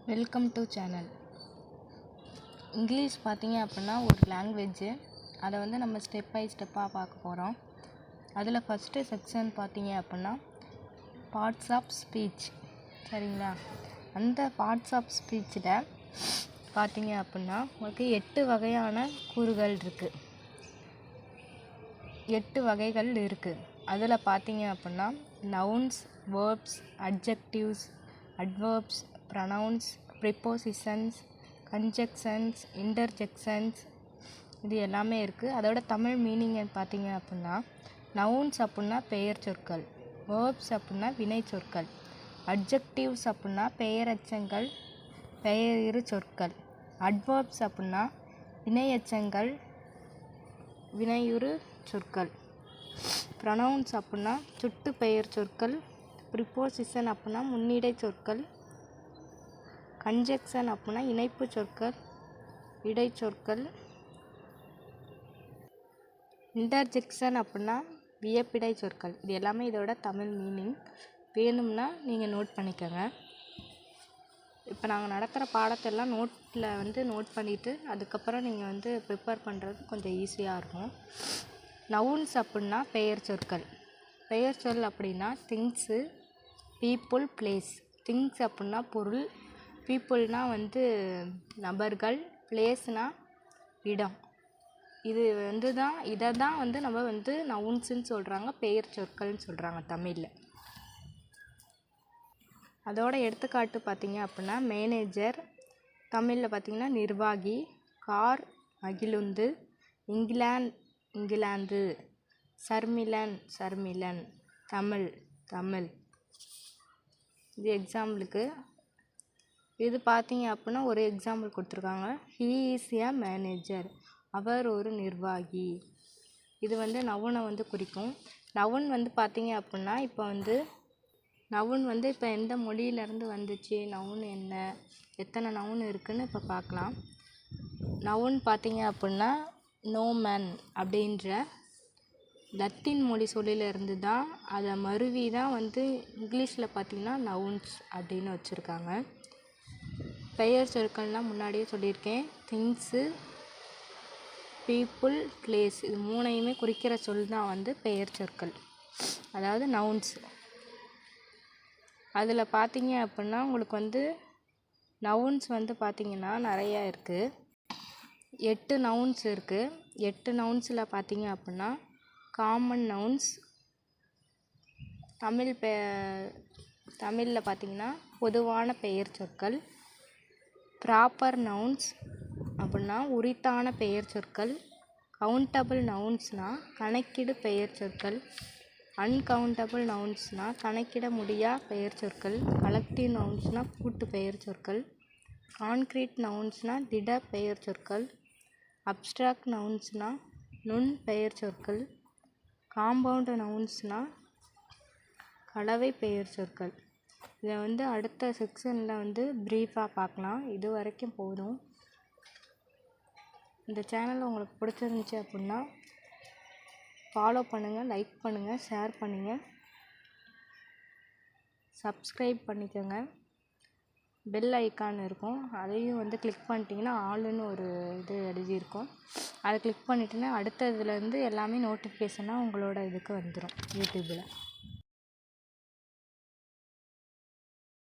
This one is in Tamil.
Welcome to channel. இங்கிலீஷ் பார்த்தீங்க அப்படின்னா ஒரு லாங்குவேஜு. அதை வந்து நம்ம ஸ்டெப் பை ஸ்டெப்பாக பார்க்க போகிறோம். அதில் ஃபஸ்ட்டு செக்ஷன் பார்த்தீங்க அப்படின்னா பார்ட்ஸ் ஆஃப் ஸ்பீச். சரிங்களா? அந்த பார்ட்ஸ் ஆஃப் ஸ்பீச்சில் பார்த்தீங்க அப்படின்னா உங்களுக்கு 8 வகையான கூறுகள் இருக்குது. 8 வகைகள் இருக்குது. அதில் பார்த்தீங்க அப்படின்னா nouns, verbs, adjectives, adverbs, pronouns, prepositions, conjunctions, interjections, இது எல்லாமே இருக்குது. அதோட தமிழ் மீனிங் பார்த்தீங்க அப்படின்னா நவுன்ஸ் அப்படின்னா பெயர் சொற்கள், வேர்ப்ஸ் அப்படின்னா வினை சொற்கள், அட்ஜெக்டிவ்ஸ் அப்படின்னா பெயரெச்சங்கள், பெயரிரு சொற்கள், அட்வர்ப்ஸ் அப்படின்னா வினையெச்சங்கள், வினையுறு சொற்கள், ப்ரனவுன்ஸ் அப்படின்னா சுட்டு பெயர் சொற்கள், ப்ரிப்போசிஷன் அப்படின்னா முன்னிடை சொற்கள், கன்ஜெக்ஷன் அப்படின்னா இணைப்பு சொற்கள், இடைச்சொற்கள், இன்டர்ஜெக்ஷன் அப்படின்னா வியப்பிடை சொற்கள். இது எல்லாமே இதோட தமிழ் மீனிங். வேணும்னா நீங்கள் நோட் பண்ணிக்கோங்க. இப்போ நாங்கள் நடத்துகிற பாடத்தெல்லாம் நோட் பண்ணிவிட்டு அதுக்கப்புறம் நீங்கள் வந்து ப்ரிப்பேர் பண்ணுறது கொஞ்சம் ஈஸியாக இருக்கும். நவுன்ஸ் அப்படின்னா பெயர் சொற்கள். பெயர் சொல் அப்படின்னா திங்ஸு, பீப்புள், பிளேஸ். திங்ஸ் அப்படின்னா பொருள், பீப்புள்னால் வந்து நபர்கள், பிளேஸ்னால் இடம். இது வந்து இதை தான் வந்து நம்ம வந்து நவுன்ஸுன்னு சொல்கிறாங்க, பெயர் சொற்கள்னு சொல்கிறாங்க தமிழில். அதோட எடுத்துக்காட்டு பார்த்தீங்க அப்படின்னா மேனேஜர், தமிழில் பார்த்திங்கன்னா நிர்வாகி, கார் மகிழுந்து, இங்கிலாந்து, சர்மிலன், தமிழ். இது எக்ஸாம்பிளுக்கு. இது பார்த்தீங்க அப்படின்னா ஒரு எக்ஸாம்பிள் கொடுத்துருக்காங்க. ஹீ இஸ் எ மேனேஜர், அவர் ஒரு நிர்வாகி. இது வந்து நவுனை வந்து குறிக்கும். நவுன் வந்து பார்த்தீங்க அப்படின்னா நவுன் வந்து இப்போ எந்த மொழியிலேருந்து வந்துச்சு, நவுன் என்ன, எத்தனை நவுன் இருக்குதுன்னு இப்போ பார்க்கலாம். நவுன் பார்த்தீங்க அப்படின்னா நோமன் அப்படின்ற லத்தீன் மொழி சொல்லிலிருந்து தான் அதை மருவி தான் வந்து இங்கிலீஷில் பார்த்திங்கன்னா நவுன்ஸ் அப்படின்னு வச்சுருக்காங்க. பெயர் சொற்கள்லாம் முன்னாடியே சொல்லியிருக்கேன். திங்ஸு, பீப்புள், பிளேஸ், இது மூணையுமே குறிக்கிற சொல் தான் வந்து பெயர் சொற்கள், அதாவது நவுன்ஸ். அதில் பார்த்தீங்க அப்படின்னா உங்களுக்கு வந்து நவுன்ஸ் வந்து பார்த்திங்கன்னா நிறையா இருக்குது. 8 நவுன்ஸ் இருக்குது. 8 நவுன்ஸில் பார்த்தீங்க அப்படின்னா காமன் நவுன்ஸ், தமிழில் பார்த்திங்கன்னா பொதுவான பெயர் சொற்கள், ப்ராப்பர் நவுன்ஸ் அப்படின்னா உரித்தான பெயர் சொற்கள், கவுண்டபிள் நவுன்ஸ்னால் கணக்கிடு பெயர் சொற்கள், அன்கவுண்டபிள் நவுன்ஸ்னால் கணக்கிட முடியா பெயர் சொற்கள், கலெக்டிவ் நவுன்ஸ்னால் கூட்டு பெயர் சொற்கள், கான்க்ரீட் நவுன்ஸ்னால் திட பெயர் சொற்கள், அப்ஸ்ட்ராக்ட் நவுன்ஸ்னால் நுண் பெயர் சொற்கள், காம்பவுண்ட் நவுன்ஸ்னால் கலவை பெயர் சொற்கள். இதை வந்து அடுத்த செக்ஷனில் வந்து ப்ரீஃபாக பார்க்கலாம். இது வரைக்கும் போதும். இந்த சேனல் உங்களுக்கு பிடிச்சிருந்துச்சி அப்படின்னா ஃபாலோ பண்ணுங்கள், லைக் பண்ணுங்கள், ஷேர் பண்ணுங்கள், சப்ஸ்கிரைப் பண்ணிக்கோங்க. பெல் ஐக்கான் இருக்கும், அதையும் வந்து கிளிக் பண்ணிட்டீங்கன்னா ஆளுன்னு ஒரு இது எழுதியிருக்கும். அதை கிளிக் பண்ணிட்டீங்கன்னா அடுத்த இதுலேருந்து எல்லாமே நோட்டிஃபிகேஷனாக உங்களோட இதுக்கு வந்துடும் யூடியூப்பில்.